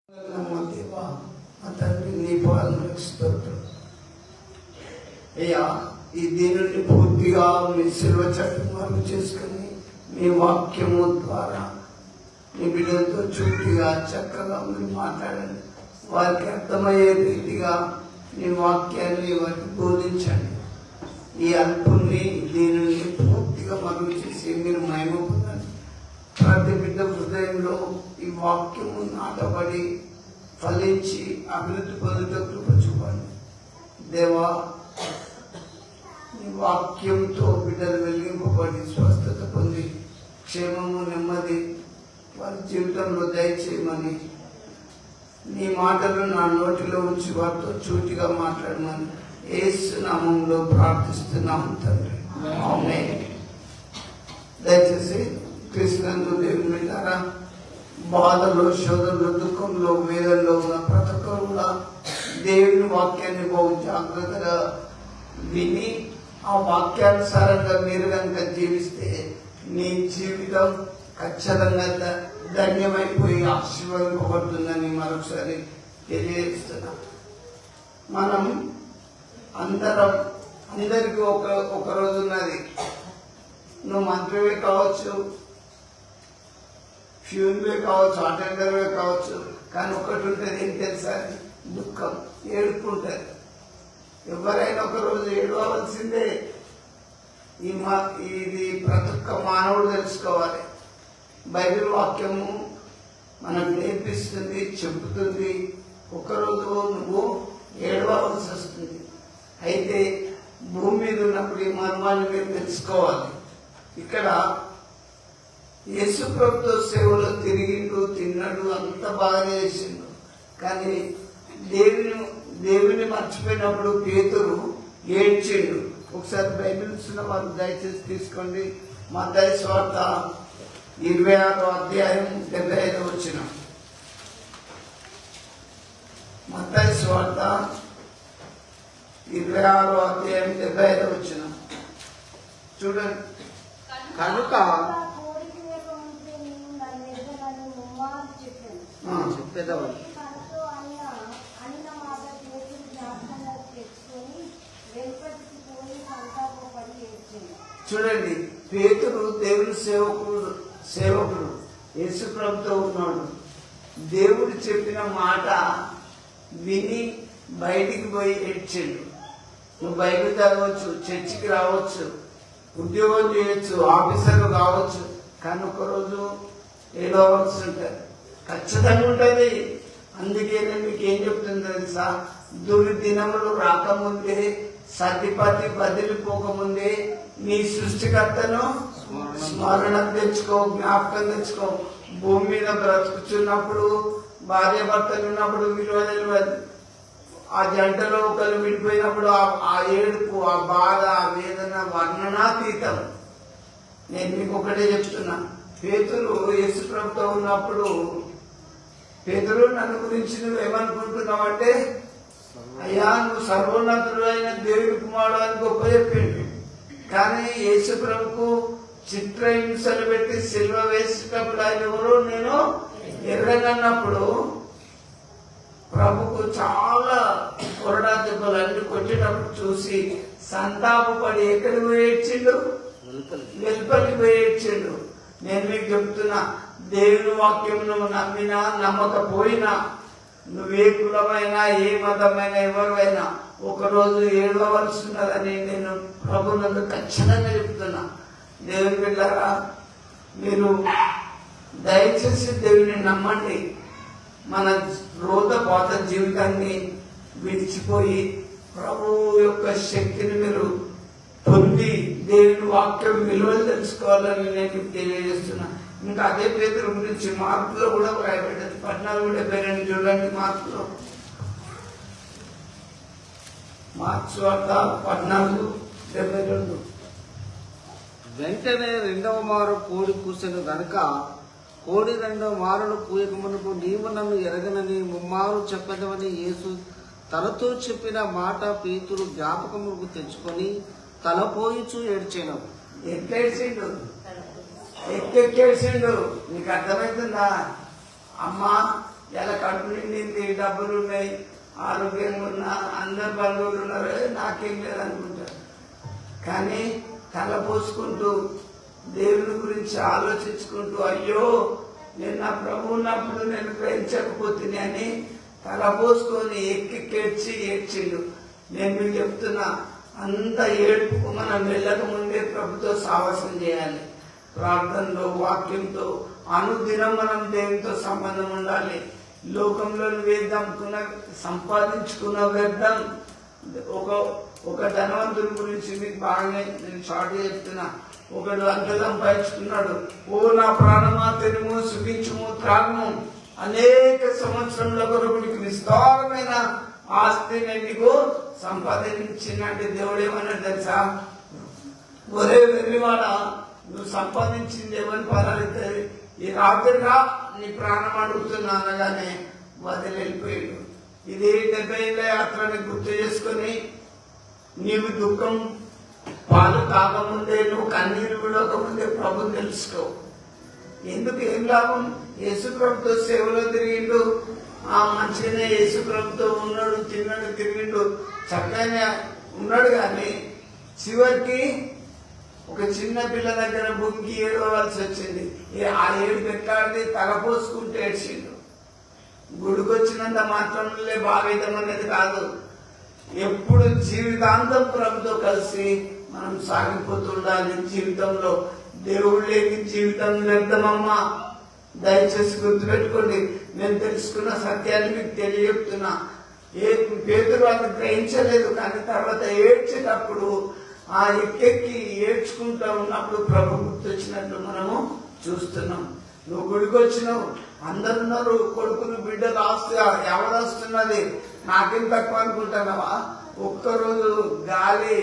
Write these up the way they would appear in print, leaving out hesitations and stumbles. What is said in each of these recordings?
దేవా మా తండ్రి నీ పాదములకు స్తోత్రం అయ్యా. ఈ దీనిని పూర్తిగా మీ శిల్వ చట్టం చేసుకుని మీ వాక్యము ద్వారా మీ బిడ్డలతో చుట్టిగా చక్కగా మీరు మాట్లాడండి. వారికి అర్థమయ్యే రీతిగా మీ వాక్యాన్ని వారికి బోధించండి. ఈ అల్పుని దీనిని పూర్తిగా మరుగు చేసి మీరు మహిమ పొందండి. ప్రతి బిడ్డ హృదయంలో ఈ వాక్యము నాటబడి ఫలించి అభివృద్ధి పొందుట కృప చూపండి దేవా. ఈ వాక్యంతో బిడ్డలు వెలిగింపబడి స్వస్థత పొంది క్షేమము నెమ్మది వారి జీవితంలో దయచేయమని నీ మాటలు నా నోటిలో ఉంచి వారితో చూటిగా మాట్లాడమని యేసు నామములో ప్రార్థిస్తున్నాము తండ్రి, ఆమేన్. దయచేసి క్రీస్తునందు దేవుని బిడ్డలారా, బాధలో శోధనలో దుఃఖంలో వేదనలో ఉన్న ప్రతి ఒక్కరు కూడా దేవుని వాక్యాన్ని బహు జాగ్రత్తగా విని ఆ వాక్యానుసారంగా మీరు కనుక జీవిస్తే నీ జీవితం ఖచ్చితంగా ధన్యమైపోయి ఆశీర్వదింపబడుతుందని మరొకసారి తెలియజేస్తున్నా. మనం అందరికీ ఒక రోజు ఉన్నది. నువ్వు మంత్రివే కావచ్చు, ఫ్యూన్వే కావచ్చు, అటెండర్వే కావచ్చు, కానీ ఒకటి ఉంటుంది, ఏం తెలుసా? దుఃఖం, ఏడుపు ఉంటుంది. ఎవరైనా ఒక రోజు ఏడవలసిందే. ఇది ప్రతి ఒక్క మానవుడు తెలుసుకోవాలి. బైబిల్ వాక్యము మనకు నేర్పిస్తుంది, చెబుతుంది. ఒకరోజు నువ్వు ఏడవలసి వస్తుంది. అయితే భూమి మీద ఉన్నప్పుడు ఈ మర్మాన్ని మీరు తెలుసుకోవాలి. ఇక్కడ యేసు ప్రభుతో సేవలో తిరిగిండు, తిన్నాడు, అంత బాగా చేసిండు. కానీ దేవుని మర్చిపోయినప్పుడు పేతురు ఏడ్చిండు. ఒకసారి బైబిల్స్ ఉన్న వారు దయచేసి తీసుకోండి. మత్తయి సువార్త 26వ అధ్యాయం 75వ వచనం. మత్తయి సువార్త 26వ అధ్యాయం 75వ వచనం చూడండి. కనుక చెప్పేదాం చూడండి, పేతురు దేవుని సేవకుడు యేసు ప్రభుతో ఉన్నాడు. దేవుడు చెప్పిన మాట విని బయటికి పోయి ఏడ్చిండు. నువ్వు బైబిల్ చదవచ్చు, చర్చికి రావచ్చు, ఉద్యోగం చేయొచ్చు, ఆఫీసర్ కావచ్చు, కానీ ఒకరోజు ఏడవలసి ఉంటుంది, ఖచ్చితంగా ఉంటుంది. అందుకే నేను మీకు ఏం చెప్తుంది తెలుసా? దుర్దినములు రాకముందే, సతిపతి బదిలిపోకముందే నీ సృష్టికర్తను స్మరణ తెచ్చుకో, జ్ఞాపకం తెచ్చుకో. భూమి మీద బ్రతుకుతున్నప్పుడు, భార్య భర్తలు ఉన్నప్పుడు విలువ తెలియదు. ఆ జంటలో ఒకరు విడిపోయినప్పుడు ఆ ఏడుపు, ఆ బాధ, ఆ వేదన వర్ణనాతీతం. నేను మీకు ఒకటే చెప్తున్నా. పేతురు యేసు ప్రభుతో ఉన్నప్పుడు, పేతురు నన్ను గురించి నువ్వేమనుకుంటున్నావు అంటే, అయ్యా నువ్వు సర్వోన్నతుడు అయిన దేవుడి కుమారుడు అని గొప్ప చెప్పిండు. కానీ యేసు ప్రభుకు చిత్రహింసలు పెట్టి సిల్వ వేసేటప్పుడు ఆయన ఎవరు నేను ఎర్రగన్నప్పుడు ప్రభుకు చాలా కొరడా దెబ్బలు అన్ని కొట్టేటప్పుడు చూసి సంతాపపడి ఎక్కడికి పోయి ఏడ్చిండు? వెలుపలికి పోయి ఏడ్చిండు. నేను మీకు చెప్తున్నా, దేవుని వాక్యం నువ్వు నమ్మినా నమ్మకపోయినా, నువ్వే కులమైనా ఏ మతమైనా ఎవరైనా ఒకరోజు ఏడవలసి ఉన్నదని నేను ప్రభునందు ఖచ్చితంగా చెప్తున్నా. దేవుని బిడ్డలారా, మీరు దయచేసి దేవుని నమ్మండి. మన పాత జీవితాన్ని విడిచిపోయి ప్రభు యొక్క శక్తిని మీరు పొంది దేవుని వాక్యం విలువలు తెలుసుకోవాలని నేను తెలియజేస్తున్నా. ఇంకా అదే పేతురు గురించి మార్పులో కూడా రాయబడ్డది. 14:72 చూడండి. మార్క్స్ వార్త 14:72. వెంటనే రెండవ మారు కోడి కూసెను గనుక, కోడి రెండవ మారును కూయకమునకు నీవు నన్ను ఎరగనని ముమ్మారు చెప్పదవని యేసు తనతో చెప్పిన మాట పేతురు జ్ఞాపకముకు తెచ్చుకొని తలపోయిచూ ఏడ్చాను. ఎక్కేసిండు. నీకు అర్థమవుతుందా? అమ్మా ఇలా కడుపు నిండింది, డబ్బులు ఉన్నాయి, ఆరోగ్యంగా ఉన్నా, అందరు బంధువులు ఉన్నారు, నాకేం లేదనుకుంటారు. కానీ తల పోసుకుంటూ దేవుని గురించి ఆలోచించుకుంటూ, అయ్యో నేను నా ప్రభు ఉన్నప్పుడు నేను గ్రహించకపోతుంది అని తల పోసుకొని ఏడ్చిండు. నేను మీకు చెప్తున్నా, అంత ఏడుపుకు మనం వెళ్ళక ముందే ప్రభుతో సావాసం చేయాలి. ప్రార్థనలో, వాక్యంతో అనుదినం మనం దేవునితో సంబంధం ఉండాలి. లోకంలో వేద్దాంకున్న సంపాదించుకున్న వ్యర్థం. ఒక ధనవంతుడి గురించి మీకు బాగానే నేను షార్ట్ చెప్తున్నా. ఒకడు అంత సంపాదించుకున్నాడు, ఓ నా ప్రాణమా తినుము, సుఖించుము, త్రాగము, అనేక సంవత్సరంలో కొరకు విస్తారమైన ఆస్తిని నీకు సంపాదించినట్టు దేవుడు ఏమన్నాడు తెలుసా? ఒరే వెర్రివాడ, నువ్వు సంపాదించింది ఏమని పరాలిస్తుంది, ఈ రాత్రిగా నీ ప్రాణం అడుగుతున్నా అనగానే వదిలి వెళ్ళిపోయాడు. ఇది 70 ఏళ్ల యాత్రని గుర్తు చేసుకుని నీవు దుఃఖం పాలు కాకముందే, నువ్వు కన్నీరు విడవకముందే ప్రభుని తెలుసుకో. ఎందుకు ఏం లాభం? యేసు ప్రభుతో సేవలో తిరిగిండు, మంచిగానే యేసు ప్రభుతో ఉన్నాడు, తిన్నాడు, తిరిగిండు, చక్కగానే ఉన్నాడు. కానీ చివరికి ఒక చిన్న పిల్ల దగ్గర బొంగి ఏడవలసి వచ్చింది. ఆ ఏడు పెట్టాడి తలపోసుకుంటూ ఏడ్చిండు. గుడికొచ్చినంత మాత్రంలో భావితం అనేది కాదు. ఎప్పుడు జీవితాంతం ప్రభుతో కలిసి మనం సాగిపోతుండాలి. జీవితంలో దేవుడు లేని జీవితం వ్యర్థమమ్మా. దయచేసి గుర్తుపెట్టుకోండి. నేను తెలుసుకున్న సత్యాన్ని మీకు తెలియజెప్తున్నా. పేతురు వాళ్ళు గ్రహించలేదు, కానీ తర్వాత ఏడ్చేటప్పుడు ఆ ఎక్కెక్కి ఏడ్చుకుంటూ ఉన్నప్పుడు ప్రభు గుర్తొచ్చినట్లు మనము చూస్తున్నాం. నువ్వు గుడికి వచ్చినావు, అందరున్నారు, కొడుకులు, బిడ్డలు, ఆస్తి ఎవరొస్తున్నది, నాకేం తక్కువ అనుకుంటున్నావా? ఒక్కరోజు గాలి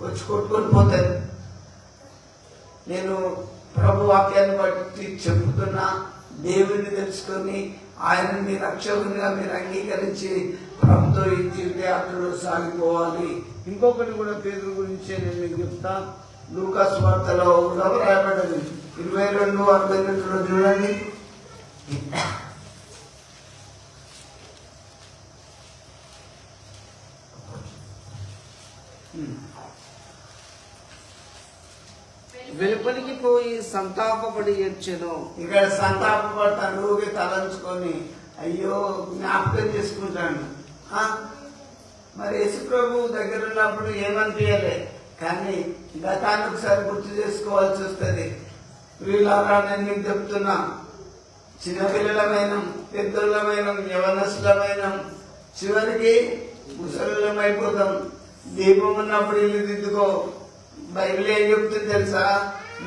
వచ్చి కొట్టుకొని పోతుంది. నేను ప్రభు వాక్యాన్ని బట్టి చెబుతున్నా. దేవుని తెలుసుకొని ఆయన మీ రక్షకునిగా మీరు అంగీకరించి ప్రభుతో ఈ జీవితయాత్రలో సాగిపోవాలి. ఇంకొకటి కూడా పేతురు గురించి నేను మీకు చెప్తా. లూకా సువార్తలో రాయబడ్డది 22:42 చూడండి. వెలుపలికి పోయి సంతాపపడి ఏడ్చెను. ఇక్కడ సంతాపపడతాను, ఊగి తలంచుకొని అయ్యో జ్ఞాపకం చేసుకుంటాను. మరి యేసు ప్రభు దగ్గర ఉన్నప్పుడు ఏమనిపించలే, కానీ గతాన్ని ఒకసారి గుర్తు చేసుకోవాల్సి వస్తుంది. వీళ్ళరా నేను మీకు చెప్తున్నా, చిన్నపిల్లలమైన, పెద్దలమైన, యవనస్తులమైన, చివరికి ముసలిమైపోతాం. దీపం ఉన్నప్పుడు ఇల్లు దిద్దుకో. బైబిల్ ఏం చెప్తుంది తెలుసా?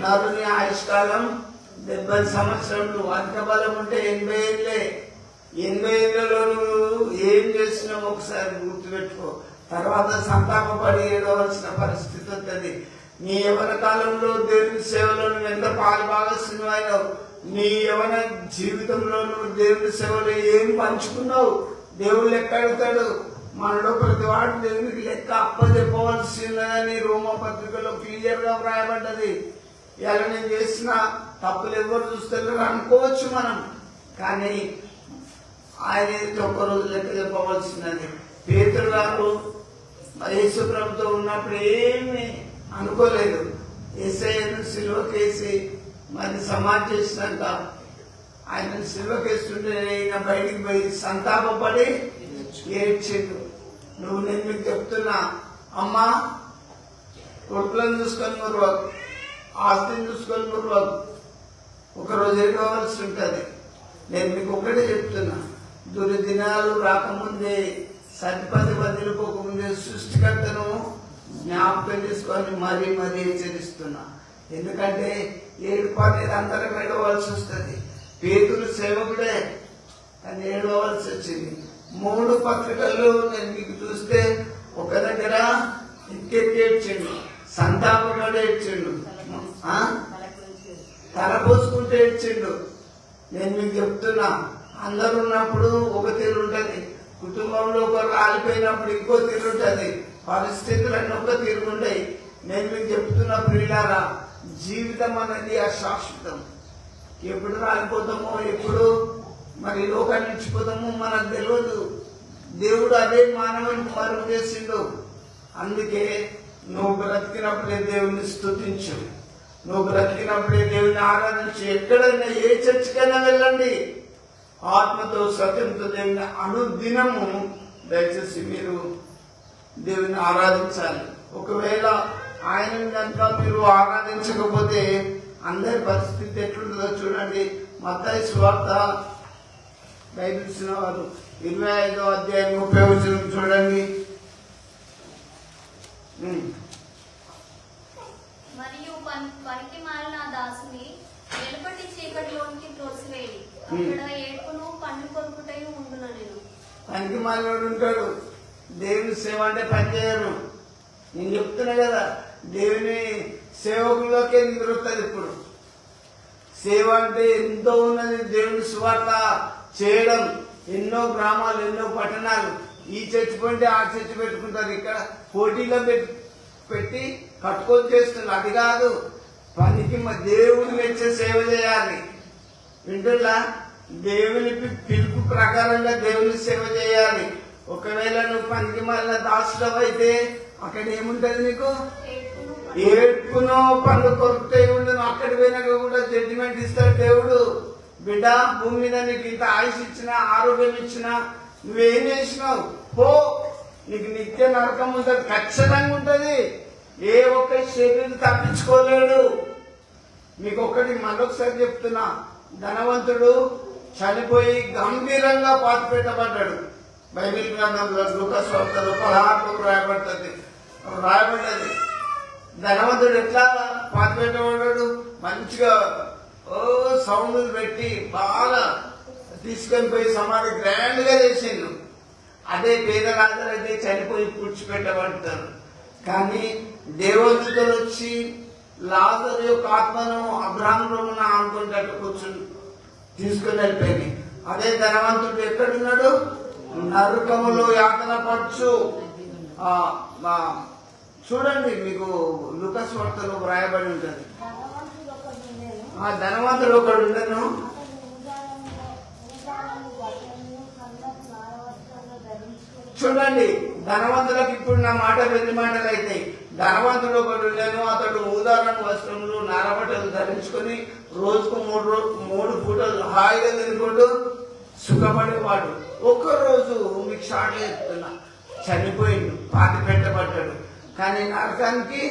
నరుని ఆయుష్కాలం 70 సంవత్సరాలు, అధిక బలం ఉంటే 80 ఏళ్ళే. 80 ఏళ్లలో నువ్వు ఏం చేసినావు ఒకసారి గుర్తుపెట్టుకో. తర్వాత సంతాపపడి ఏడవలసిన పరిస్థితి వస్తుంది. నీ యవన కాలంలో దేవుని సేవలో నువ్వు ఎంత పాలుభాగస్తున్నావు? నీ యవన జీవితంలో నువ్వు దేవుని సేవలో ఏం పంచుకున్నావు? దేవుడు లెక్క అడుగుతాడు. మనలో ప్రతి వాడు దేవునికి లెక్క అప్పచెప్పవలసిందని రోమా పత్రికలో క్లియర్ గా వ్రాయబడ్డది. ఇలా నేను చేసిన తప్పులు ఎవరు చూస్తారు అనుకోవచ్చు మనం, కానీ ఆయన ఒక్కరోజు లెక్క చెప్పవలసినది. పేతురు గారు యేసు ప్రభుతో ఉన్నప్పుడు ఏమి అనుకోలేదు. యేసయ్యను సిలువకేసి మరి సమాధి చేసినాక ఆయన సిలువకేస్తుంటే ఈయన బయటికి పోయి సంతాపపడి ఏడ్చిండు. నేను మీకు చెప్తున్నా, అమ్మా కొడుకులను చూసుకొని మురవకు, ఆస్తిని చూసుకొని మురవకు, ఒకరోజు ఏడవలసి ఉంటుంది. నేను మీకు ఒకటే చెప్తున్నా, దుర్దినాలు రాకముందే, సతిపతి వదిలిపోకముందే సృష్టికర్తను జ్ఞాపకం చేసుకొని మరీ మరీ హెచ్చరిస్తున్నా. ఎందుకంటే ఏడుపు అనేది అందరం ఏడవలసి వస్తుంది. పేతురు సేవకుడే, కానీ ఏడవలసి వచ్చింది. 3 పత్రికల్లో నేను మీకు చూస్తే ఒక దగ్గర ఏడ్చిండు, సంతాపపడి ఏడ్చిండు, తలపోసుకుంటూ ఏడ్చిండు. నేను మీకు చెప్తున్నా, అందరు ఉన్నప్పుడు ఒక తీరు ఉంటుంది, కుటుంబంలో ఒకరు రాలిపోయినప్పుడు ఇంకో తీరు ఉంటుంది, పరిస్థితులన్నీ ఒక తీరు ఉంటాయి. నేను మీకు చెప్తున్నా ప్రియులారా, జీవితం అనేది అశాశ్వతం. ఎప్పుడు రాలిపోతామో, ఎప్పుడు మరి లోకాన్ని ఇచ్చిపోతాము మనకు తెలియదు. దేవుడు అదే మానవుని మరుగు చేసిండు. అందుకే నువ్వు బ్రతికినప్పుడే దేవుని స్తుతించు, నువ్వు బ్రతికినప్పుడే దేవుని ఆరాధించు. ఎక్కడైనా ఏ చర్చికైనా వెళ్ళండి, ఆత్మతో సత్యంతో దేవుని అనుదినము దయచేసి మీరు దేవుని ఆరాధించాలి. ఒకవేళ ఆయన కనుక మీరు ఆరాధించకపోతే అందరి పరిస్థితి ఎట్లుంటుందో చూడండి. మత్తయి సువార్త బైబిల్ ఇచ్చిన వారు 25వ అధ్యాయం 30వ వచనం చూడండి. మరియు పనికి మాలిన ఆ దాసుని వెలుపటి చీకటిలోనికి త్రోసివేయి, అక్కడ ఏడుపును పండు కొరుకుటయు ఉండును. నేను పనికి మాలినోడు ఉంటాడు. దేవుని సేవ అంటే పని చేయరు. నేను చెప్తున్నా కదా, దేవుని సేవకుల్లోకే నిద్రొస్తుంది. ఇప్పుడు సేవ అంటే ఎంతో ఉన్నది. దేవుని సువార్త చేయడం, ఎన్నో గ్రామాలు, ఎన్నో పట్టణాలు, ఈ చర్చి పోంటే ఆ చర్చి పెట్టుకుంటారు. ఇక్కడ పోటీలో పెట్టి కట్టుకొని చేస్తున్నారు. అది కాదు, పనికి దేవుని మెచ్చే సేవ చేయాలి. వింటున్నా, దేవుని పిలుపు ప్రకారంగా దేవుని సేవ చేయాలి. ఒకవేళ నువ్వు పనికి మళ్ళీ దాచుడవు అయితే అక్కడ ఏముంటది? నీకు ఏడ్పునో పనులు కొరుకుతాయి ఉండను. అక్కడి పోయినాక కూడా జడ్జిమెంట్ ఇస్తాడు దేవుడు. బిడ్డ, భూమి మీద నీకు ఇంత ఆయుష్ ఇచ్చినా, ఆరోగ్యం ఇచ్చినా, నువ్వేం చేసినావు పో, నీకు నిత్య నరకం ఉంటుంది, ఖచ్చితంగా ఉంటుంది. ఏ ఒక్క శరీరం తప్పించుకోలేడు. మీకు ఒకటి మరొకసారి చెప్తున్నా, ధనవంతుడు చనిపోయి గంభీరంగా పాతిపెట్టబడ్డాడు. బైబిల్ గ్రంథంలో లూకా సువార్తలో 16 రాయబడ్డది. ధనవంతుడు ఎట్లా పాతిపెట్టబడ్డాడు? మంచిగా సౌండ్లు పెట్టి బాగా తీసుకొని పోయి సమాధి గ్రాండ్ గా చేసిండు. అదే పేదరాజులు అయితే చనిపోయి పూడ్చిపెట్టబడతారు. కానీ దేవదూతలు వచ్చి లాజరు యొక్క ఆత్మను అబ్రాహాములో అనుకుంటాడు కూర్చుని తీసుకుని వెళ్ళిపోయింది. అదే ధనవంతుడు ఎక్కడున్నాడు? నరకములో యాతన పరచు. చూడండి, మీకు లూకా సువార్తలో వ్రాయబడి ఉంటుంది. ఆ ధనవంతుడు ఒకడు ఉండను. చూడండి, ధనవంతులకు ఇప్పుడు నా మాట వెళ్లి మాటలు అయితే, ధనవంతుడు ఒకడు ఉండను. అతడు ఊదారం వస్త్రములు, నారబట్టలు ధరించుకుని రోజుకు 3 పూటలు హాయిగా తినుకుంటూ సుఖపడేవాడు. ఒక్కరోజు మీకు షార్ట్ చెప్తున్నా, చనిపోయిండు, పాతి పెట్టబడ్డాడు. కానీ నరకానికి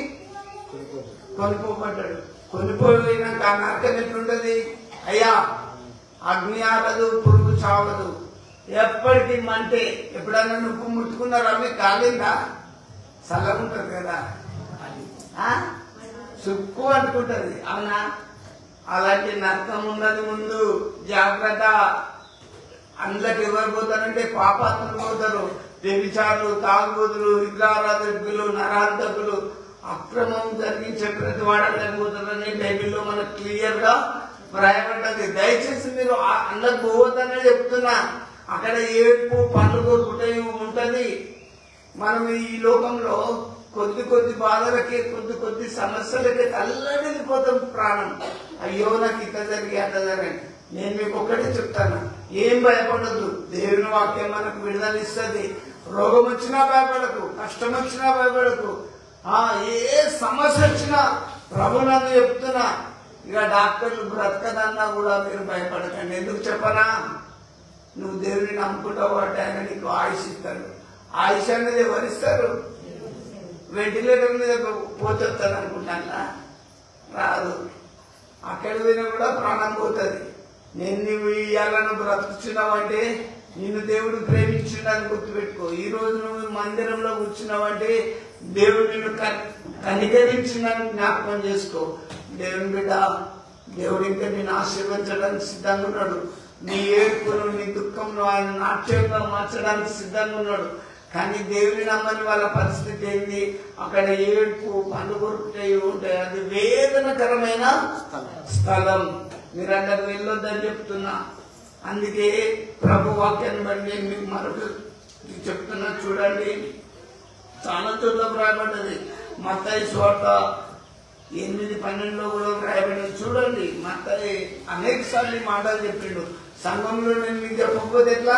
కొనుక్కోబడ్డాడు. కొనిపోయినాక ఆ నరకం ఎట్లుంటది? అయ్యా, అగ్ని ఆరదు, పురుగు చావదు, ఎప్పటికీ మంటే. ఎప్పుడన్నా నువ్వు ముట్టుకున్నారా? మీకు కాలిందా? చల్లగా ఉంటుంది కదా, సుక్కు అనుకుంటది. అవునా? అలాంటి నరకం ఉన్నది ముందు, జాగ్రత్త. అందులోకి ఎవరు పోతారంటే పాపాత్మలు పోతారు. వ్యభిచారులు, తాగుబోతులు, విగ్రహారాధకులు, నరహంతకులు, అక్రమం జరిగించే ప్రతి వాడని పోతారని బైబిల్లో మనకు క్లియర్ గా వ్రాయబడ్డది. దయచేసి మీరు అందరికి పోవద్దనే చెప్తున్నా. అక్కడ ఏడ్పు, పండ్లు కొరుకుటూ ఉంటది. మనం ఈ లోకంలో కొద్ది బాధలకి, కొద్ది సమస్యలకి తల్లడిల్లిపోతాం ప్రాణం. అయ్యో, నాకు ఇట్లా జరిగి అట్లా జరిగి. నేను మీకు ఒక్కటే చెప్తాను, ఏం భయపడద్దు. దేవుని వాక్యం మనకు విడుదల ఇస్తుంది. రోగం వచ్చినా భయపడకు, కష్టం వచ్చినా భయపడకు, ఏ సమస్య వచ్చినా ప్రభునందు చెప్తున్నా. ఇక డాక్టర్లు బ్రతకదన్నా కూడా మీరు భయపడకండి. ఎందుకు చెప్పనా? నువ్వు దేవుని నమ్ముకుంటావు అంటే ఆయన నీకు ఆయుష్ ఇస్తాడు. ఆయుష్ అనేది ఎవరిస్తారు? వెంటిలేటర్ మీద పోతాను అనుకుంటాను, రాదు. అక్కడ పోయినా కూడా ప్రాణం పోతుంది. నేను నువ్వు ఇయ్యాలను బ్రతుకుతున్నావంటే నిన్ను దేవుడు ప్రేమించిండని గుర్తుపెట్టుకో. ఈ రోజు నువ్వు మందిరంలో కూర్చున్నావంటే దేవుడు నిన్ను కనికరించిందని జ్ఞాపకం చేసుకో. దేవుని బిడ్డ, దేవుడు ఇంకా నేను ఆశీర్వదించడానికి సిద్ధంగా ఉన్నాడు. నీ ఏడుపును, నీ దుఃఖంను ఆయన నాట్యంగా మార్చడానికి సిద్ధంగా ఉన్నాడు. కానీ దేవుని నమ్మని వాళ్ళ పరిస్థితి ఏంది? అక్కడ ఏడుపు, పండు కొరుకుతాయి ఉంటాయి. అది వేదనకరమైన స్థలం. మీరు అక్కడికి వెళ్ళొద్దని చెప్తున్నా. అందుకే ప్రభు వాక్యాన్ని బట్టి నేను మీకు మరొక చెప్తున్నా. చూడండి, చాలా చోట్ల రాయబడ్డది. మత్తయి సువార్త 8:12 కూడా రాయబడింది. చూడండి, మత్తయి అనేక సార్లు మాటలు చెప్పిండు. సంఘంలో నేను మీకు చెప్పకపోతే ఎట్లా?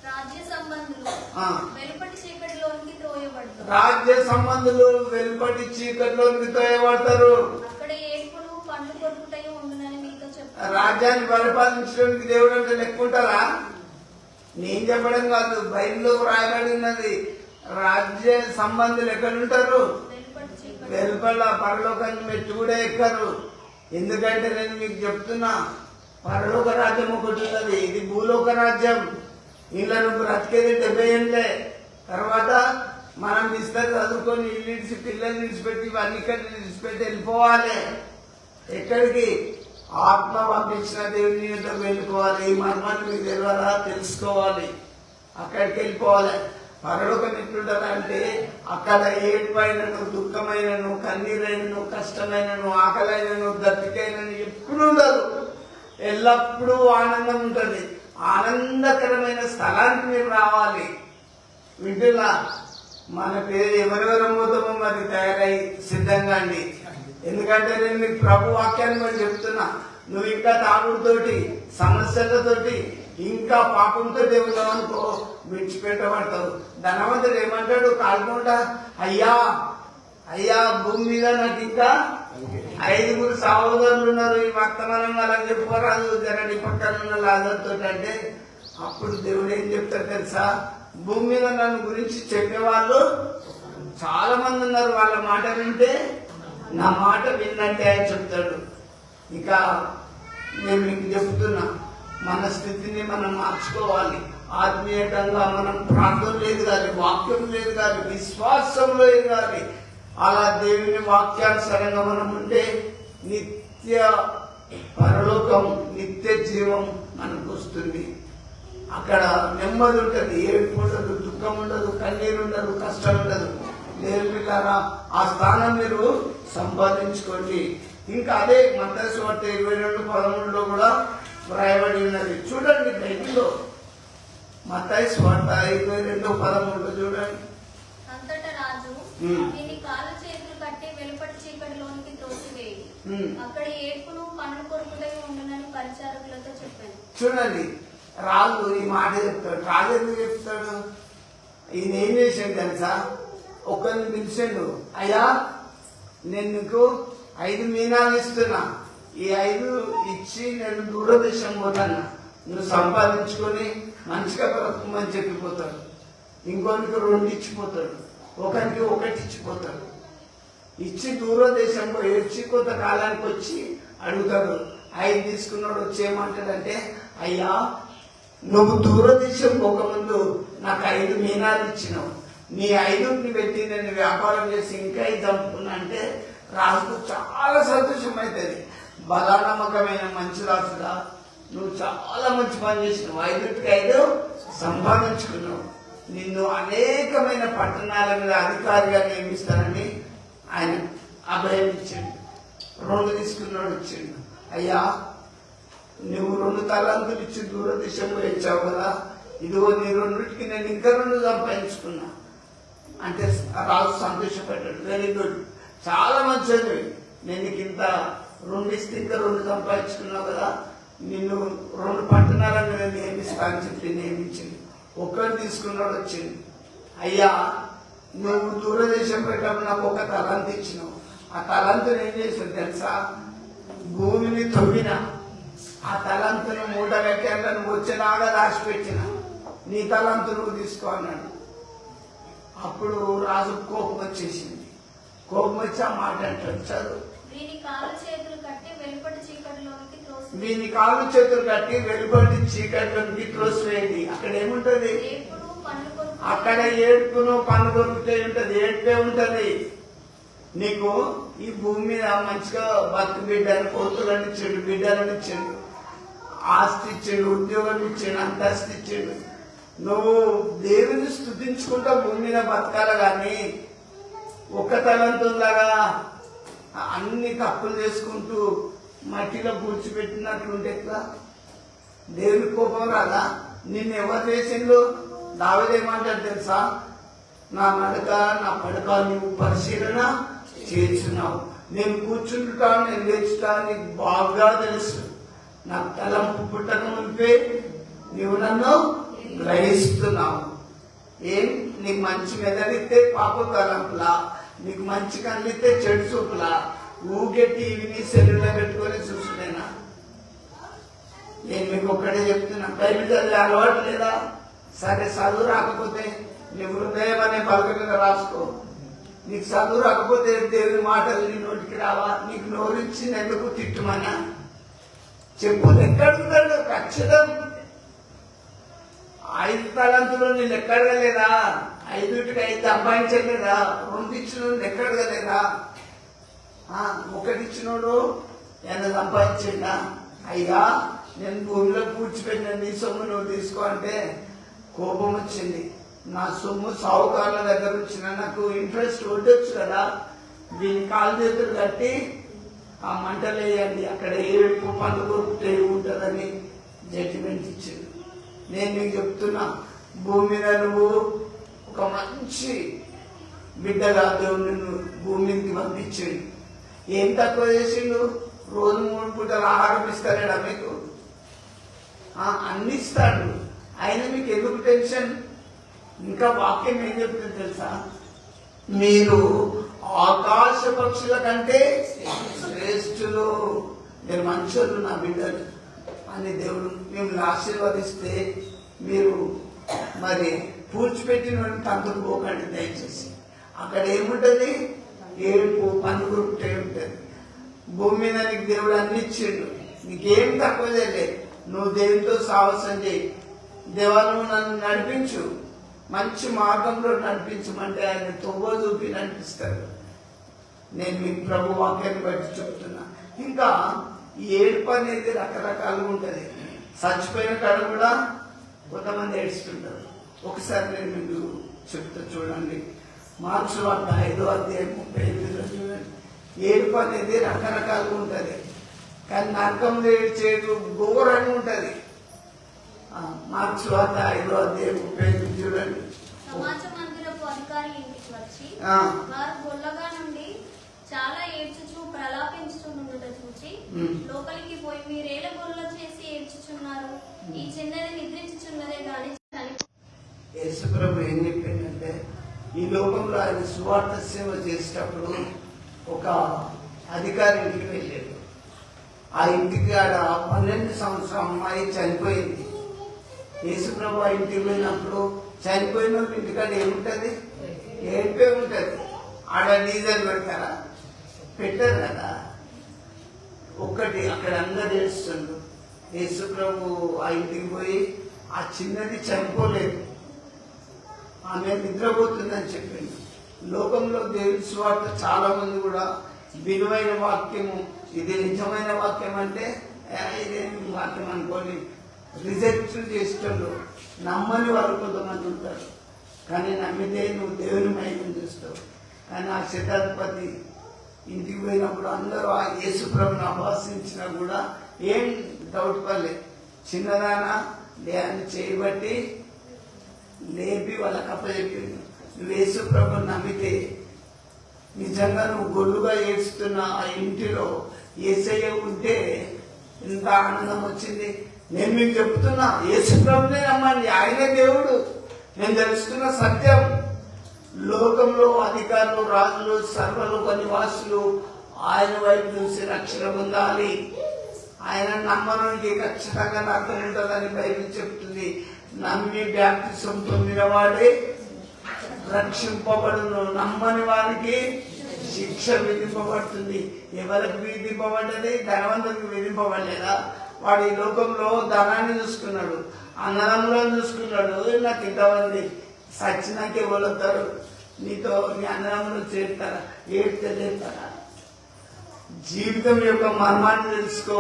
రాజ్య సంబంధులు ఆ. వెలుపటి చీకటిలోనికి త్రోయబడతారు. రాజ్య సంబంధులు వెలుపటి చీకటిలోకి తోయబడతారు. అక్కడ ఏడుపును పండ్లు కొరుకుటయు ఉండునని మీతో చెప్తాను. రాజ్యాన్ని పరిపాలించడానికి దేవుడు అంటే లెక్కుంటారా? నేను చెప్పడం కాదు, బైబిల్లో రాయబడి ఉన్నది. రాజ్య సంబంధులు ఎక్కడుంటారు? వెలుపటి చీకటి. వెలుపల పరలోకాన్ని మెట్టు కూడా ఎక్కరు. ఎందుకంటే నేను మీకు చెప్తున్నా, పరలోక రాజ్యం ఒకటి ఉన్నది, ఇది భూలోక రాజ్యం. ఇలా నువ్వు బ్రతికేది 70 ఏళ్ళే. తర్వాత మనం ఇస్తారు చదువుకొని ఇల్లు ఇడిచి పిల్లల్ని ఇడిచిపెట్టి ఇవన్నీ ఇక్కడ ఇడిచిపెట్టి వెళ్ళిపోవాలి. ఎక్కడికి? ఆత్మ పంపించిన దేవుని యొద్దకు వెళ్ళిపోవాలి. ఈ మర్మాన్ని మీకు తెలియాలా? తెలుసుకోవాలి. అక్కడికి వెళ్ళిపోవాలి. పరలోకం ఎట్లుంటారంటే అక్కడ ఏడుపైనను, దుఃఖమైనను, కన్నీరైనను, కష్టమైనను, ఆకలైనను, దప్పికైనను ఎప్పుడు ఉండదు. ఎల్లప్పుడూ ఆనందం ఉంటుంది. ఆనందకరమైన స్థలానికి మీరు రావాలి. వింటున్నా? మన పేరు ఎవరెవరం పోతామో మరి తయారై సిద్ధంగా అండి. ఎందుకంటే నేను మీకు ప్రభు వాక్యాన్ని మరి చెప్తున్నా, నువ్వు ఇంకా తాగుడుతోటి, సమస్యలతోటి, ఇంకా పాపంతో దేవున్నావు అనుకో, విడిచిపెట్టబడతావు. ధనవంతుడు ఏమంటాడు? కాకుండా అయ్యా అయ్యా భూమి మీద నాకు ఇంకా 5 సహోదరులు ఉన్నారు, ఈ వర్తమానం వాళ్ళకి చెప్పుకోరాదు జరని పక్కన ఉన్న లాజర్తో అంటే, అప్పుడు దేవుడు ఏం చెప్తాడు తెలుసా? భూమి మీద నన్ను గురించి చెప్పేవాళ్ళు చాలా మంది ఉన్నారు, వాళ్ళ మాట వింటే నా మాట విన్నట్టే అని చెప్తాడు. ఇక నేను మీకు చెప్తున్నా, మన స్థితిని మనం మార్చుకోవాలి. ఆత్మీయంగా మనం ప్రార్థనలు ఎదగాలి, వాక్యం ఎదగాలి, విశ్వాసంలో ఎదగాలి. అలా దేవుని వాక్యానుసారంగా మనం ఉంటే నిత్య పరలోకం, నిత్య జీవం మనకు వస్తుంది. అక్కడ నెమ్మది ఉంటుంది, ఏడుపు ఉండదు, దుఃఖం ఉండదు, కన్నీరు ఉండదు, కష్టం ఉండదు. దేవుని పిల్లారా, ఆ స్థానం మీరు సంపాదించుకోండి. ఇంకా అదే మత్తయి సువార్త 22:13 కూడా వ్రాయబడి ఉన్నది. చూడండి బైబిల్లో మత్తయి సువార్త 22:13 చూడండి. అంతటా రాజు దీని కాళ్ళు చేతులు కట్టి వెలుపటి చీకటిలోనికి త్రోసివేయి, అక్కడ ఏడుపును పండ్లు కొరుకుటయు ఉండునని పరిచారకులతో చెప్పాను. చూడండి, రాజు ఈ మాట చెప్తాడు. రాజు ఎందుకు చెప్తాడు? ఈయన ఏం చేసాడు తెలుసా? ఒకరిని పిలిచాడు, అయ్యా నేను నీకు 5 మీనాలు ఇస్తున్నా, ఈ 5 ఇచ్చి నేను దూరదేశం పోతాను, నువ్వు సంపాదించుకొని మంచిగా బ్రతుకుమని చెప్పిపోతాడు. ఇంకొనికి 2 ఇచ్చిపోతాడు, ఒకరికి 1 ఇచ్చిపోతాడు. ఇచ్చి దూరదేశంలో ఏడ్చి కొంతకాలానికి వచ్చి అడుగుతాడు. 5 తీసుకున్నాడు వచ్చి ఏమంటాడంటే, అయ్యా నువ్వు దూరదేశం పోకముందు నాకు 5 మీనాలు ఇచ్చినావు, నీ 5ని పెట్టి నేను వ్యాపారం చేసి ఇంకా 5 చంపుకున్నా అంటే రాజుకు చాలా సంతోషం అవుతుంది. బలానమ్మకమైన మంచి రాజుగా నువ్వు చాలా మంచి పని చేసినావు, 5కి 5 సంపాదించుకున్నావు, నిన్ను అనేకమైన పట్టణాల మీద అధికారిగా నియమిస్తానని ఆయన అభయం ఇచ్చిండు. 2 తీసుకున్నాడు వచ్చిండు. అయ్యా నువ్వు 2 తలాంతులు ఇచ్చి దూరదేశంలో ఇచ్చావు కదా, ఇదిగో నీ 2కి నేను ఇంకా 2 సంపాదించుకున్నా అంటే రాజు సంతోషపడ్డాడు. వెరీ గుడ్, చాలా మంచిది, నేను నీకు ఇంత 2 ఇస్తే ఇంకా 2 సంపాదించుకున్నావు కదా, నిన్ను 2 పట్టణాలను నేను నియమిస్తానని చెప్పి నియమించింది. 1 తీసుకున్నాడు వచ్చింది. అయ్యా నువ్వు దూరదేశం పెట్టినప్పుడు నాకు 1 తలాంతు ఇచ్చినావు, ఆ తలాంతును ఏం చేసావు తెలుసా? భూమిని తవ్విన, ఆ తలాంతును మూట కట్టాక నువ్వు వచ్చేలాగా దాచిపెట్టిన, నీ తలాంతు నువ్వు తీసుకో అన్నాడు. అప్పుడు రాజు కోపం వచ్చేసింది. కోపం వచ్చి ఆ మాట అంటాడు, చదువు. వీని కాళ్ళు చేతులు కట్టి వెలుపటి చీకటిలోనికి త్రోసివేయి. వీని కాళ్ళు చేతులు కట్టి వెలుపటి చీకటిలోనికి త్రోసివేయండి. అక్కడ ఏముంటది? ఏడుపును పండ్లు కొరుకుటయు. అక్కడ ఏడుపును పన్ను కొరుకుతే ఉంటది, ఏడ్పే ఉంటది. నీకు ఈ భూమి మీద మంచిగా బతుకు బిడ్డని, కోతులని ఇచ్చిండు, బిడ్డలని ఇచ్చిండు, ఆస్తి ఇచ్చిండు, ఉద్యోగం ఇచ్చిండు, అంతస్తు ఇచ్చిండు. నువ్వు దేవుని స్తుతించుకుంటా భూమి మీద బతకాల కానీ 1 తలంతులాగా అన్ని తప్పులు చేసుకుంటూ మట్టిలో పూడ్చిపెట్టినట్లుంటే ఎట్లా? దేవుని కోపం రాదా? నిన్ను ఎవరు చేసిండు? దావీదు ఏమంటాడు తెలుసా? నా నడక నా పడక నువ్వు పరిశీలన చేస్తున్నావు, నేను కూర్చుంటా, నేను లేచుతా నీకు బాగా తెలుసు. నాకు తలంపు పుట్టక మునిపే నీవు నన్ను గ్రహిస్తున్నావు. ఏం నీకు మంచి మెదడితే పాప తలంపులా, నీకు మంచి కళ్ళితే చెడు చూపులా, ఊగే టీవీని సెల్లులో పెట్టుకొని చూసుకునేనా? నేను మీకు ఒక్కడే చెప్తున్నా, బైబిల్ చదివే అలవాటు లేదా? సరే, చదువు రాకపోతే నీ హృదయం అనే పలక మీద రాసుకో. నీకు చదువు రాకపోతే దేవుని మాటలు నీ నోటికి రావా? నీకు నోరిచ్చింది ఎందుకు తిట్టుమన్నా? చెప్పు, లెక్కడున్నాడు ఖచ్చితం. 5 తలంతులు నేను లెక్కడగలేదా? 5కి 5 సంపాదించలేదా? 2 ఇచ్చినోడు లెక్కడగలేదా? 1 ఇచ్చినోడు ఎంత సంపాదించిందా? అయ్యా, నేను భూమిలో పూడ్చిపెట్టిన నీ సొమ్ము నువ్వు తీసుకో అంటే కోపం వచ్చింది. నా సొమ్ము సావుకారుల దగ్గర వచ్చిన నాకు ఇంట్రెస్ట్ వడ్డొచ్చు కదా, దీని కాలు చేతులు కట్టి ఆ మంటలు వేయండి, అక్కడ ఏ ఎక్కువ పండు కొరుకుతే ఉంటుందని జడ్జిమెంట్ ఇచ్చింది. నేను నీకు చెప్తున్నా, భూమి మీద నువ్వు ఒక మంచి బిడ్డగా దేవుడు నువ్వు భూమికి పంపించిండు. ఏం తక్కువ చేసిండు? రోజు 3 పూటలు ఆహారం ఇస్తాడా మీకు? అన్ని ఇస్తాడు. అయినా మీకు ఎందుకు టెన్షన్? ఇంకా వాక్యం ఏం చెప్తుంది తెలుసా? మీరు ఆకాశ పక్షుల కంటే శ్రేష్ఠులు, మీరు మనుషులు నా బిడ్డలు అని దేవుడు మిమ్మల్ని ఆశీర్వదిస్తే మీరు మరి పూడ్చిపెట్టిన తంతుకు పోకండి దయచేసి. అక్కడ ఏముంటది? ఏడుపు, పనుగురుటే ఉంటుంది. భూమి మీద నీకు దేవుడు అన్ని ఇచ్చిండు, నీకేం తక్కువ చేయలేదు. నువ్వు దేవునితో సాహసం చేయి. దేవా, నువ్వు నన్ను నడిపించు, మంచి మార్గంలో నడిపించమంటే ఆయన తొవ్వ చూపి నడిపిస్తాడు. నేను మీకు ప్రభు వాక్యాన్ని బట్టి చెప్తున్నా. ఇంకా ఏడుపు అనేది రకరకాలుగా ఉంటుంది. చచ్చిపోయిన కాడ కూడా కొంతమంది ఏడుస్తుంటారు. ఒకసారి నేను మీకు చెప్తా చూడండి. మార్క్స్ వార్త 5వ అధ్యాయం 35లో చూడండి. ఏడుపు అనేది రకరకాలుగా ఉంటుంది. కానీ నరకంలో ఏడ్చేడు ఘోరంగా ఉంటుంది. మార్క్స్ వార్త 5వ అధ్యాయం 35 చూడండి. సమాజ మందిరపు అధికారి ఇంటికి వచ్చి వారు గొల్లగా నుండి చాలా ఏడ్చుచు ప్రలాపించుచుండుట చూచి లోపలికి పోయి మీరేల గొల్ల చేసి ఏడ్చుచున్నారు, ఈ చిన్నది నిద్రించుచున్నదే గాని యేసు ప్రభు ఏం చెప్పిందంటే, ఈ లోకంలో ఆయన సువార్త సేవ చేసేటప్పుడు ఒక అధికారి ఇంటికి వెళ్ళాడు. ఆ ఇంటికి ఆడ 12 సంవత్సరం అమ్మాయి చనిపోయింది. యేసు ప్రభు ఆ ఇంటికి వెళ్ళినప్పుడు చనిపోయిన వాళ్ళ ఇంటికాడ ఏముంటది? ఏడిపే ఉంటది. ఆడ డీజల్ పెడతారా? పెట్టారు కదా. ఒక్కటి అక్కడ అందరు ఏడుస్తుండ్రు. యేసు ప్రభు ఆ ఇంటికి పోయి ఆ చిన్నది చనిపోలేదు, ఆమె నిద్రపోతుందని చెప్పింది. లోకంలో దేవుని సువార్త చాలా మంది కూడా విలువైన వాక్యము, ఇది నిజమైన వాక్యం అంటే ఇదేం వాక్యం అనుకొని రిజెక్ట్ చేస్తుండ్రు. నమ్మని వాళ్ళు కొంతమంది ఉంటారు. కానీ నమ్మితే నువ్వు దేవుని మహిమను చూస్తావు. కానీ ఆ శతాధిపతి ఇంటికి పోయినప్పుడు అందరూ ఆ యేసు ప్రభుని అభాసించినా కూడా ఏం డౌట్ పడలే. చిన్నదానా దేహాన్ని చేయబట్టి లేపి వాళ్ళకి అప్పచెప్పింది. నువ్వు యేసు ప్రభుని నమ్మితే నిజంగా నువ్వు గొల్లుగా ఏడుస్తున్న ఆ ఇంటిలో యేసయ్య ఉంటే ఎంత ఆనందం వచ్చింది. నేను మీకు చెప్తున్నా, యేసు ప్రభునే నమ్మండి, ఆయనే దేవుడు. నేను తెలుసుకున్న సత్యం, లోకంలో అధికారులు, రాజులు, సర్వలోక నివాసులు ఆయన వైపు చూసి రక్షణ పొందాలి. ఆయన నమ్మడానికి ఖచ్చితంగా నరకం ఉంటుందని బైబిల్ చెప్తుంది. నమ్మి బాప్తిసం పొందిన వాడే రక్షింపబడును, నమ్మని వారికి శిక్ష విధింపబడుతుంది. ఎవరికి విధింపబడ్డది? ధనవంతునికి విధింపబడలేదా? వాడు ఈ లోకంలో ధనాన్ని చూసుకున్నాడు, అన్నదమ్ములను చూసుకున్నాడు. నాకు ఇంతమంది సచ్చినాకే వదులుతారు, నీతో నీ అన్నదమ్ములు చేరుతారా? ఏడుతారా? జీవితం యొక్క మర్మాన్ని తెలుసుకో,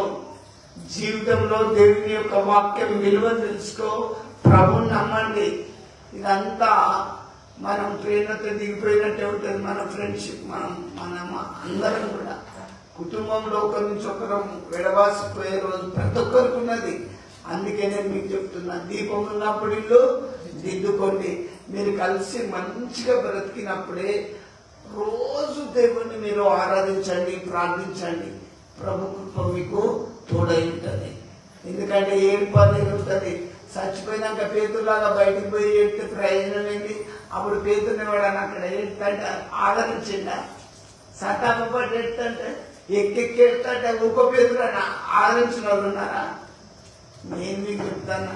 జీవితంలో దేవుని యొక్క వాక్యం విలువను తెలుసుకో, ప్రభుని నమ్మండి. ఇదంతా మనం ప్రేమతో దిగిపోయినట్టే ఉంటుంది. మన ఫ్రెండ్షిప్, మనం అందరం కూడా కుటుంబంలో ఒకరి నుంచి ఒకరు విడవాసిపోయే రోజు ప్రతి ఒక్కరికి ఉన్నది. అందుకే నేను మీకు చెప్తున్నా, దీపం ఉన్నప్పుడు ఇల్లు దిద్దుకోండి. మీరు కలిసి మంచిగా బ్రతికినప్పుడే రోజు దేవుణ్ణి మీరు ఆరాధించండి, ప్రార్థించండి. ప్రభు కృప మీకు తోడై ఉంటుంది. ఎందుకంటే ఏడుపు అనేది ఉంటుంది. చచ్చిపోయినాక పేతులాగా బయటకు పోయి ఏడితే ప్రయోజనం ఏంటి? అప్పుడు పేతుని వాడని అక్కడ ఏడుతుంటే ఆదరించిండ, సంతాపడి ఏడుతుంటే ఎక్కెక్కి ఏడుతుంటే ఒక్కో పేతులు అని ఆదరించిన వాళ్ళు ఉన్నారా? నేను మీకు చెప్తాను,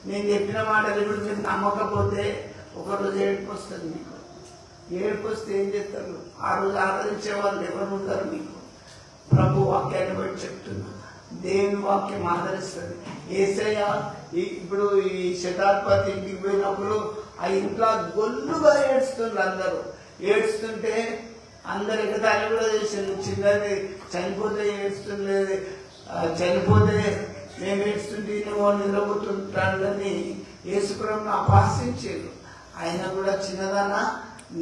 నేను చెప్పిన మాటలు ఇప్పుడు మీరు నమ్మకపోతే ఒకరోజు ఏడుపు వస్తుంది. మీకు ఏడుపు వస్తే ఏం చేస్తారు? ఆ రోజు ఆదరించే వాళ్ళు ఎవరు ఉంటారు? మీకు ప్రభు వాక్యాన్ని బట్టి చెప్తున్నా, దేవుని వాక్యం ఆదరిస్తుంది. యేసయ్య ఇప్పుడు ఈ శతాధిపతి ఇంటికి పోయినప్పుడు ఆ ఇంట్లో గొల్లుగా ఏడుస్తుండ్రు. అందరూ ఏడుస్తుంటే అందరు ఎగతాళి కూడా చేసిండు. చిన్నది చనిపోతే ఏడుస్తుంది, చనిపోతే మేము ఏడుస్తుంటే నువ్వు నిద్రపోతుంటాడని యేసుప్రభుని అపహసించారు. ఆయన కూడా చిన్నదానా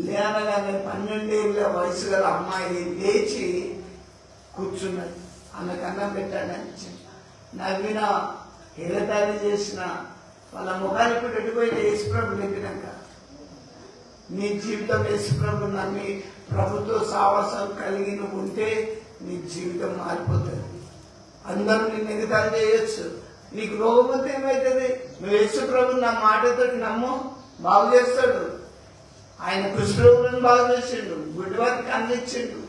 లేనగానే 12 ఏళ్ళ వయసు గల అమ్మాయి లేచి కూర్చున్నది. ఆమెకు అన్నం పెట్టాడని నవ్విన ఎగతాళి చేసిన వాళ్ళ ముఖానికి పెట్టిపోయిన యేసుప్రభు చెప్పినాక నీ జీవితం యేసుప్రభు నమ్మి ప్రభుత్వ సావాసం కలిగి నువ్వు ఉంటే నీ జీవితం మారిపోతుంది. అందరూ నిన్ను ఎగతాళి చేయొచ్చు. నీకు రోగం వస్తే ఏమవుతుంది? నువ్వు యేసుప్రభు నా మాటతో నమ్ము, బాగు చేస్తాడు. ఆయన కుష్ఠరోగులను బాగు చేసిండు, గుడ్డి వారికి అందించిండు,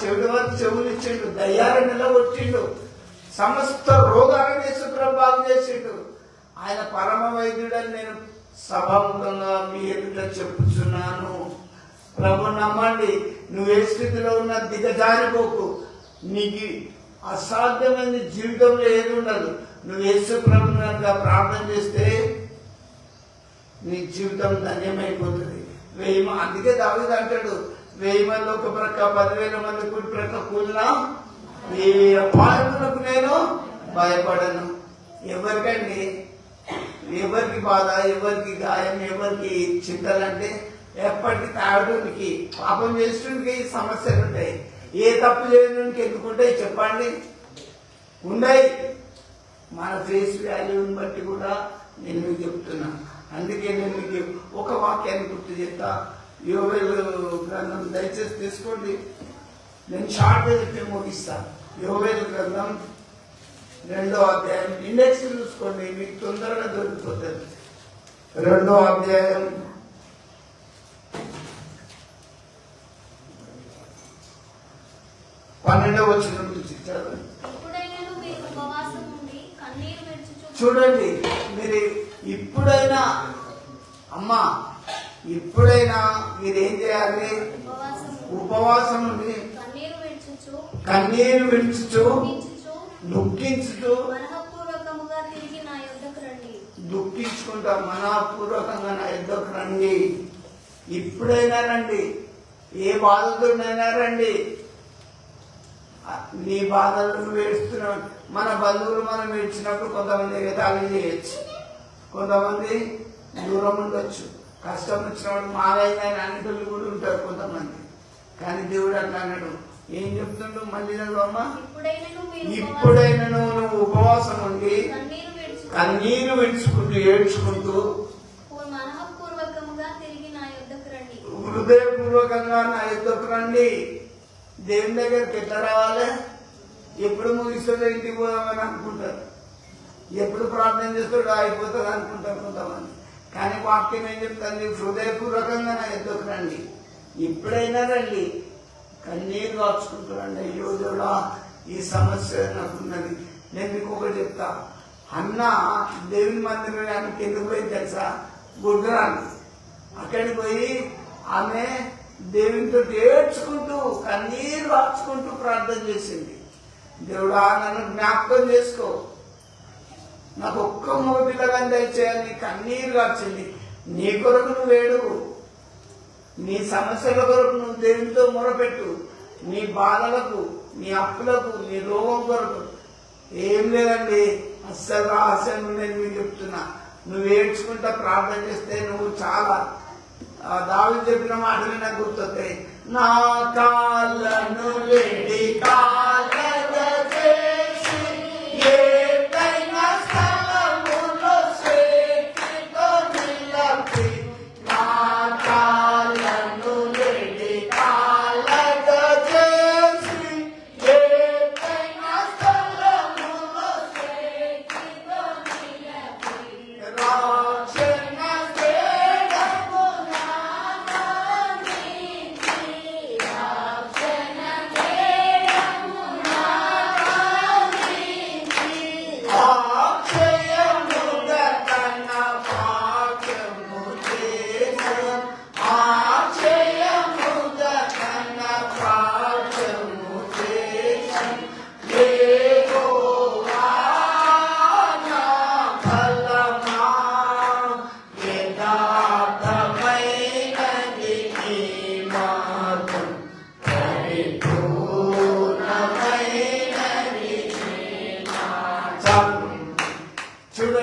చెవిటి వారికి చెవులు ఇచ్చిండు, దయ్యాలను నిలబొట్టిండు, సమస్త రోగాలను యేసుప్రభు బాగు చేసిండు. ఆయన పరమ వైద్యుడని నేను సభాముఖంగా మీ ఎదుట చెప్పుచున్నాను. ప్రభు నమ్మండి. నువ్వు ఏ స్థితిలో ఉన్నా దిగజారిపోకు. నీకు అసాధ్యమైన జీవితంలో ఏది ఉండదు. నువ్వు యేసు ప్రభువుగా ప్రార్థన చేస్తే నీ జీవితం ధన్యమైపోతుంది. అందుకే దావీదు అంటాడు, 1000 మంది ఒక ప్రక్క, 10,000 మంది కుడి ప్రక్క కూలినా ఏ అపాయములకు నేను భయపడను. ఎవరికండి? ఎవరికి బాధ, ఎవరికి గాయం, ఎవరికి చింతలంటే ఎప్పటికీ తాగడానికి, పాపం చేస్తుంటే సమస్యలు ఉంటాయి. ఏ తప్పు చేయడానికి ఎందుకుంటాయి చెప్పండి? ఉండయి. మన ఫేస్ వాల్యూని బట్టి కూడా నేను మీకు చెప్తున్నా. అందుకే నేను మీకు ఒక వాక్యాన్ని గుర్తు చేస్తా. యోవేలు గ్రంథం దయచేసి తీసుకోండి. నేను షార్ట్గా చెప్పి ముగిస్తా. యోవేలు గ్రంథం 2వ అధ్యాయం ఇండెక్స్ చూసుకోండి, మీకు తొందరగా దొరికిపోతుంది. 2వ అధ్యాయం 12వ వచనం నుంచి చదవండి. చూడండి, మీరు ఇప్పుడైనా అమ్మా, ఇప్పుడైనా మీరేం చేయాలి? ఉపవాసం ఉండి కన్నీరు విడుచుచు దుఃఖించుచు దుఃఖించుకుంటా మనపూర్వకంగా నా యుద్ధకు రండి. ఇప్పుడైనా రండి, ఏ బాధతోనైనా రండి. నీ బాధలు నువ్వు ఏడుస్తున్నావు. మన బంధువులు మనం ఏడ్చినప్పుడు కొంతమంది ఎగతాళి చేయొచ్చు, కొంతమంది దూరం ఉండొచ్చు, కష్టం వచ్చినప్పుడు మాదైనా అనేటోళ్ళు కూడా ఉంటారు కొంతమంది. కానీ దేవుడు అట్లా అన్నాడు. ఏం చెప్తుండో మళ్ళీ అమ్మా, ఇప్పుడైనా నువ్వు ఉపవాసం ఉండి కన్నీరు విడుచుకుంటూ ఏడ్చుకుంటూ హృదయపూర్వకంగా నా యుద్ధకు రండి. దేవుని దగ్గరికి ఎట్లా రావాలి? ఎప్పుడు ముగిస్తుందో ఇంటికి పోదామని అనుకుంటారు, ఎప్పుడు ప్రార్థన చేస్తాడో అయిపోతుంది అనుకుంటారు కొంతమంది. కానీ వాక్యం ఏం చెప్తుంది? హృదయపూర్వకంగా నా యుద్ధకు రండి. ఇప్పుడైనా రండి, కన్నీరు కాచుకుంటారండి. అయ్యో దేవుడా, ఈ సమస్య నాకున్నది. నేను మీకు ఒకటి చెప్తా. అన్న దేవుని మందిరానికి ఎందుకు పోయింది తెలుసా? గుడ్రాలు. అక్కడికి పోయి ఆమె దేవునితో ఏడ్చుకుంటూ కన్నీరు కాచుకుంటూ ప్రార్థన చేసింది. దేవుడా, నన్ను జ్ఞాపకం చేసుకో, నాకు ఒక్క మగపిల్లగా దయచేయాలని కన్నీరు కాచింది. నీ కొరకు నువ్వు ఏడువు, నీ సమస్యల కొరకు నువ్వు దేవునితో మొరపెట్టు. నీ బాధలకు, నీ అప్పులకు, నీ రోగం కొరకు ఏం లేదండి. అస్సలు రహస్యం నేను మీకు చెప్తున్నా. నువ్వు ఏడ్చుకుంటా ప్రార్థన చేస్తే నువ్వు చాలా దావీదు చెప్పిన మాటలు నాకు గుర్తొస్తాయి. నా కాళ్ళను లేడి నా కాళ్ళను లేడి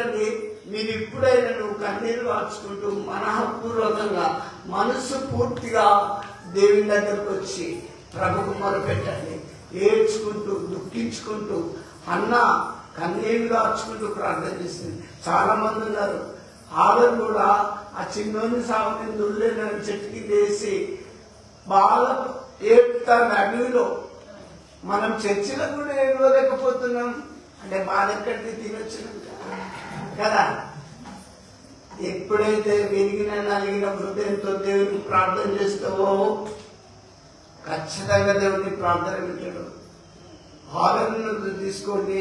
చూడండి, మీరు ఇప్పుడైనా నువ్వు కన్నీరు వార్చుకుంటూ మనఃపూర్వకంగా మనసు పూర్తిగా దేవుని దగ్గరకు వచ్చి ప్రభుకు మొరపెట్టండి. ఏడ్చుకుంటూ దుఃఖించుకుంటూ అన్న కన్నీళ్లు దాచుకుంటూ ప్రార్థన చేసింది. చాలా మంది ఉన్నారు. ఆడలు కూడా ఆ చిన్నోని సాగుని దుళ్ళని చెట్టుకి వేసి బాగా ఏడుతారు అడవిలో. మనం చర్చిలో కూడా ఏడవలేకపోతున్నాం అంటే బాధ ఎక్కడికి తినొచ్చినాం కదా. ఎప్పుడైతే విరిగిన నలిగిన హృదయంతో దేవుని ప్రార్థన చేస్తావో ఖచ్చితంగా దేవుని ప్రార్థన వింటాడు. ఆదరణ తీసుకోండి.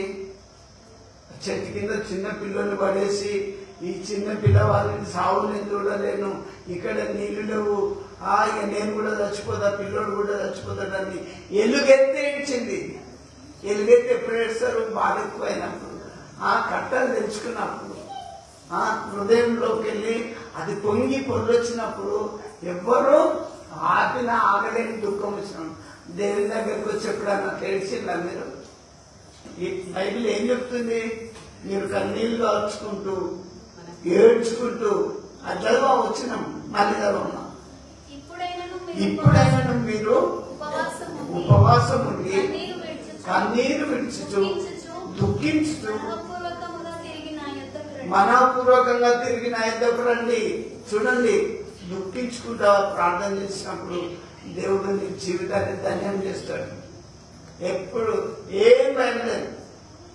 చెట్టు కింద చిన్న పిల్లల్ని పడేసి ఈ చిన్న పిల్లవాళ్ళని సాగు నేను చూడలేను, ఇక్కడ నీళ్లు లేవు, ఇక నేను కూడా చచ్చిపోతా, పిల్లోడు కూడా చచ్చిపోతాడని ఎలుగెత్తి ఏడ్చింది. ఎలుగెత్తి ఎప్పుడు ఏడుస్తారు? బాధ ఎక్కువైనప్పుడు, కట్టలు తెచ్చుకున్నప్పుడు, హృదయంలోకి వెళ్ళి అది పొంగి పొల్లొచ్చినప్పుడు ఎవ్వరూ ఆగలేని దుఃఖం వచ్చినాం. దేవుని దగ్గరికి వచ్చి ఎప్పుడన్నా ఏడ్చిందా మీరు? ఈ బైబిల్ ఏం చెప్తుంది? మీరు కన్నీళ్లు దాచుకుంటూ ఏడ్చుకుంటూ అట్లా వచ్చినాం. మళ్ళీ చదవమ్మా. ఇప్పుడైనా మీరు ఉపవాసం ఉండి కన్నీరు విడిచుచు దుఃఖించుచు మనఃపూర్వకంగా తిరిగి నా యొద్దకు రండి. చూడండి, దుఃఖించుకుంటా ప్రార్థన చేసినప్పుడు దేవుడు నీ జీవితాన్ని ధన్యం చేస్తాడు. ఎప్పుడు ఏం భయం లేదు,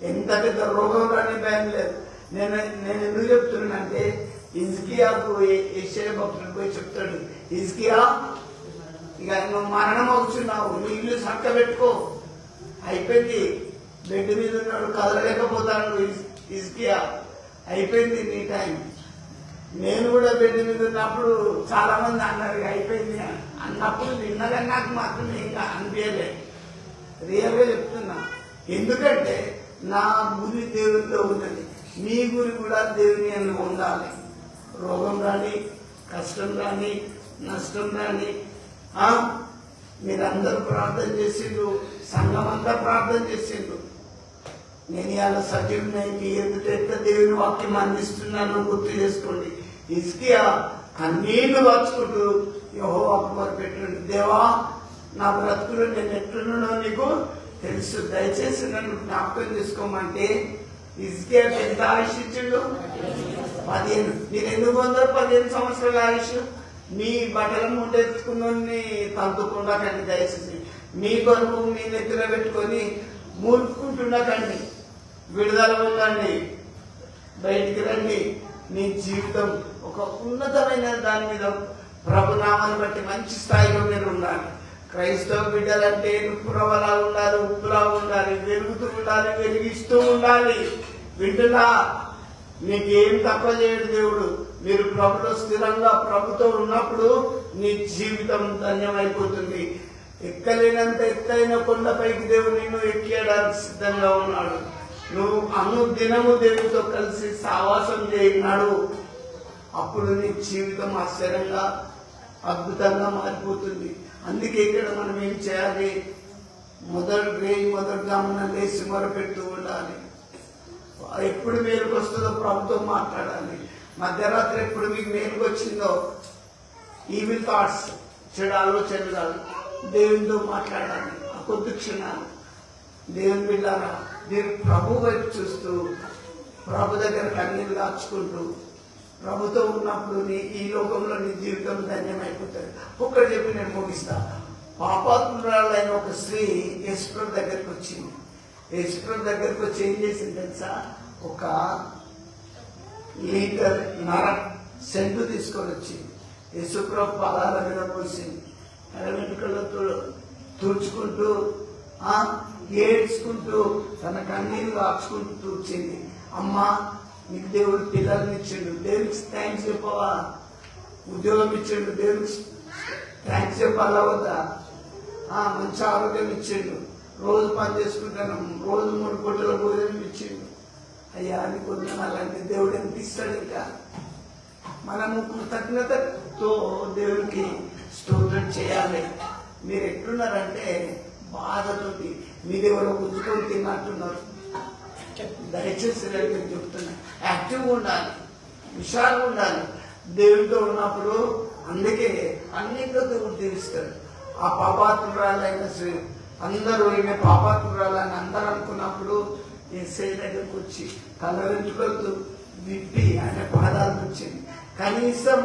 ఎంత పెద్ద రోగం కానీ భయం లేదు. నేను ఎందుకు చెప్తున్నానంటే హిజ్కియాకు యెషయా భక్తుడు పోయి చెప్తాడు, హిజ్కియా ఇక నువ్వు మరణం అవుతున్నావు, నీ ఇల్లు చక్క పెట్టుకో, అయిపోయింది. బెడ్ మీద ఉన్నాడు, కదలలేకపోతాడు హిజ్కియా, అయిపోయింది నీ టైం. నేను కూడా బెడ్ మీద ఉన్నప్పుడు చాలా మంది అన్నారు అయిపోయింది అన్నప్పుడు నిన్నగా నాకు మాత్రం ఇంకా అనిపించలే. రియల్ గా చెప్తున్నా, ఎందుకంటే నా గురి దేవునిలో ఉన్నది, మీ గురి కూడా దేవుని అని ఉండాలి. రోగం రాని, కష్టం రాని, నష్టం రాని. మీరందరూ ప్రార్థన చేసిండ్రు, సంఘం అంతా ప్రార్థన చేసిండ్రు. నేను ఇలా సజీవునికి ఎదుట దేవుని వాక్యం అందిస్తున్నాను గుర్తు చేసుకోండి. హిజ్కియా కన్నీళ్లు వాచుకుంటూ యెహోవాకు మొరపెట్టాడు, దేవా నా బ్రతుకులు నేను ఎట్లున్నానో నీకు తెలుసు, దయచేసి నన్ను జ్ఞాపకం చేసుకోమంటే హిజ్కియా ఎంత ఆయుష్ ఇచ్చిండు? 15. మీరు ఎందుకు పొందారు 15 సంవత్సరాల ఆయుష్? మీ బట్టల ముండెత్తుకుని తంతుకుండకండి, దయచేసి మీ బరువు మీ నెత్తిన పెట్టుకొని మూలుకుంటుండకండి. విడుదల ఉందండి, బయటికి రండి. నీ జీవితం ఒక ఉన్నతమైన దాని మీద ప్రభునామాన్ని బట్టి మంచి స్థాయిలో మీరు ఉండాలి. క్రైస్తవ బిడ్డలంటే నుప్పురవలా ఉండాలి, ఉప్పులా ఉండాలి, వెలుగుతూ ఉండాలి, వెలిగిస్తూ ఉండాలి. వింటున్నా, నీకేం తక్కువ చేయడు దేవుడు. మీరు ప్రభుతో స్థిరంగా ప్రభుతో ఉన్నప్పుడు నీ జీవితం ధన్యమైపోతుంది. ఎక్కలేనంత ఎత్తైన కొండపైకి దేవుడు నిన్ను ఎక్కేయడానికి సిద్ధంగా ఉన్నాడు. నువ్వు అనుదినము దేవుడితో కలిసి సావాసం చేయన్నాడు, అప్పుడు నీ జీవితం ఆశ్చర్యంగా అద్భుతంగా మారిపోతుంది. అందుకే ఇక్కడ మనం ఏం చేయాలి? మొదటిగా మనం లేచి మొరపెడుతూ ఉండాలి. ఎప్పుడు మేలుకు వస్తుందో ప్రభుతో మాట్లాడాలి. మధ్యరాత్రి ఎప్పుడు మీకు మేలుకు వచ్చిందో ఈవిల్ థాట్స్, చెడు ఆలోచనలు కాదు, దేవునితో మాట్లాడాలి. ఆ కొద్ది క్షణాలు దేవుని బిడ్డారా, మీరు ప్రభు వైపు చూస్తూ ప్రభు దగ్గర కన్నీళ్ళు దాచుకుంటూ ప్రభుతో ఉన్నప్పుడు ఈ లోకంలో నీ జీవితం ధన్యమైపోతుంది. ఒక్కటి చెప్పి నేను ముగిస్తా. పాపాత్మురాలైన ఒక స్త్రీ యేసుప్రభు దగ్గరికి వచ్చింది. యేసుప్రభు దగ్గరికి వచ్చి ఏం చేసింది తెలుసా? 1 లీటర్ సెంటు తీసుకొని వచ్చింది. యేసుప్రభు పాదాల మీద పోసింది. వెంట్రుకలతో తుడుచుకుంటూ ఏడ్చుకుంటూ తన కన్నీళ్ళు కాచుకుంటూ తూర్చింది. అమ్మా, నీకు దేవుడు పిల్లల్ని ఇచ్చిండు, దేవుడికి థ్యాంక్స్ చెప్పవా? ఉద్యోగం ఇచ్చిండు, దేవుడికి థ్యాంక్స్ చెప్పాలా వద్దా? మంచి ఆరోగ్యం ఇచ్చిండు, రోజు పని చేసుకుంటాను, రోజు 3 పూటల భోజనం ఇచ్చిండు. అయ్యా అని కొంచెం అలాంటి దేవుడు ఎంత ఇస్తాడు? ఇంకా మనము కృతజ్ఞతతో దేవుడికి స్తోత్రం చేయాలి. మీరు ఎట్లున్నారంటే బాధతోటి మీరెవరో గుంజుకొని తిన్నట్టున్నారు. దయచేసి నేను చెప్తున్నా, యాక్టివ్గా ఉండాలి, హుషారుగా ఉండాలి. దేవుడితో ఉన్నప్పుడు అందుకే అన్నింటిలో దేవుడు తీరుస్తాడు. ఆ పాపాత్మురాలైన శ్రీ అందరూ ఈమె పాపాత్మురాలని అందరూ అనుకున్నప్పుడు యేసయ్య దగ్గరకు వచ్చి తల వెంట్రుకలతో విప్పి ఆయన పాదాలు వచ్చింది. కనీసం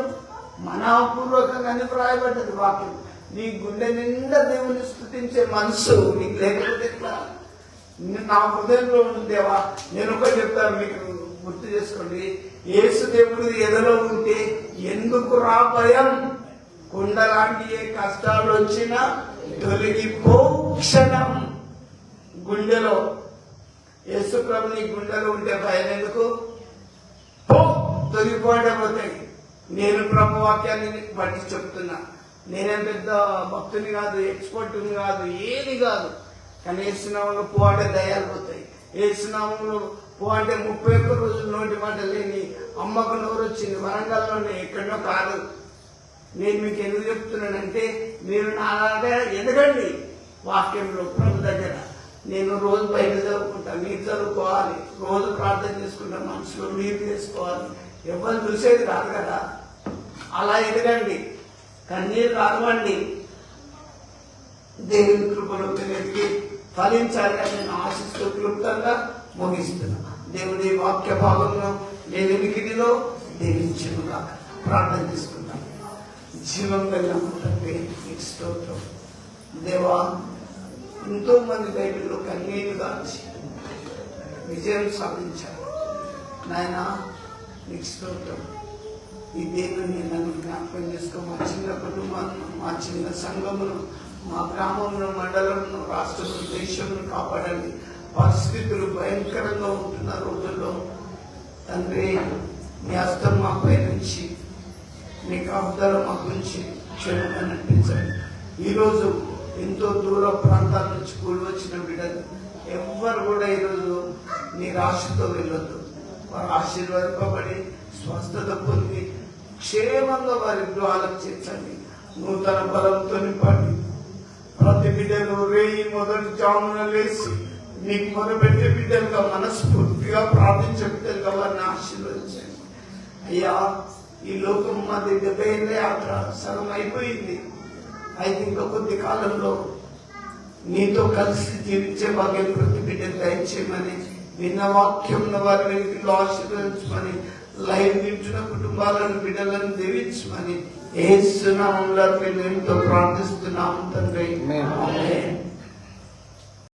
మనపూర్వకంగానే వ్రాయబడ్డది వాక్యం. నీ గుండె నిండా దేవుని స్తుతించే మనసు నీకు లేకపోతే ఎట్లా? నా హృదయంలో ఉందేవా. నేను ఒకటి చెప్తాను, మీకు గుర్తు చేసుకోండి. యేసు దేవుడు ఎదలో ఉంటే ఎందుకు రా భయం? కొండలాంటి ఏ కష్టాలు వచ్చినా తొలగిపో క్షణం. గుండెలో యేసు ప్రభు నీ గుండెలో ఉంటే భయం ఎందుకు? తొలగిపోతాయి. నేను ప్రభు వాక్యాన్ని బట్టి చెప్తున్నా. నేనేం పెద్ద భక్తుని కాదు, ఎక్స్పర్ట్ని కాదు, ఏది కాదు. కానీ ఏసునామంలో పో అంటే దయాలు పోతాయి. ఏసునామంలో పో అంటే 31 రోజులు నోటి మాట లేని అమ్మకు నోరు వచ్చింది. వరంగల్లోనే, ఎక్కడో కాదు. నేను మీకు ఎందుకు చెప్తున్నానంటే మీరు నాలాగా ఎదగండి వాక్యంలో, ప్రభు దగ్గర. నేను రోజు బైబిల్ చదువుకుంటా, మీరు చదువుకోవాలి. రోజు ప్రార్థన చేసుకుంటా, మనసులో మీరు చేసుకోవాలి. ఎవరు చూసేది కాదు కదా. అలా ఎదగండి, కన్నీరు రావండి. దేవుని కృపలో ఎదిగి ఫలించాలి అని నేను ఆశిస్తూ క్లుప్తంగా ముగిస్తున్నా. దేవుడి వాక్య భాగంలో నేను వినికిడిలో దీవించుగా ప్రార్థన చేసుకుంటాను. జీవం వెళ్ళిన తండ్రి నీకు స్తోత్రం. దేవా, ఎంతో మంది బైబిల్లో కన్నీళ్లు దాచి విజయం సాధించారు. నాయన నీకు స్తోత్రం. ఈ దేవుని నన్ను జ్ఞాపకం చేసుకో. మా చిన్న కుటుంబాలను, మా చిన్న సంఘమును, మా గ్రామంలో, మండలంలో, రాష్ట్రంలో, దేశంలో కాపాడండి. పరిస్థితులు భయంకరంగా ఉంటున్న రోజుల్లో తండ్రి మీ హస్తం మాపై నుంచి, మీ కాపుదల మాకు నుంచి క్షేమంగా నడిపించండి. ఈరోజు ఎంతో దూర ప్రాంతాల నుంచి కూలి వచ్చిన బిడ్డలు ఎవ్వరు కూడా ఈరోజు నీ రాశితో వెళ్ళొద్దు. వారు ఆశీర్వాదపడి స్వస్థత పొంది క్షేమంగా వారి గృహాలకు చేర్చండి. నూతన బలంతో నింపండి. ప్రతి బిడ్డలు రేయి మొదటి జామున లేచి నీకు మొదలుపెట్టే బిడ్డలుగా, మనస్ఫూర్తిగా ప్రార్థించే బిడ్డలుగా వారిని ఆశీర్వదించండి. అయ్యా, ఈ లోకం మాది 70 ఏళ్ళ యాత్ర సగం అయిపోయింది. అయితే ఇంకా కొద్ది కాలంలో నీతో కలిసి జీవించే భాగ్యం ప్రతి బిడ్డలు దయచేయమని, విన్న వాక్యం వారి వెనుకలో ఆశీర్వదించమని, లైవ్ వింటున్న కుటుంబాలను, బిడ్డలను దీవించమని యేసు నామములో ఎంతో ప్రార్థిస్తున్నాము తండ్రి. ఆమేన్.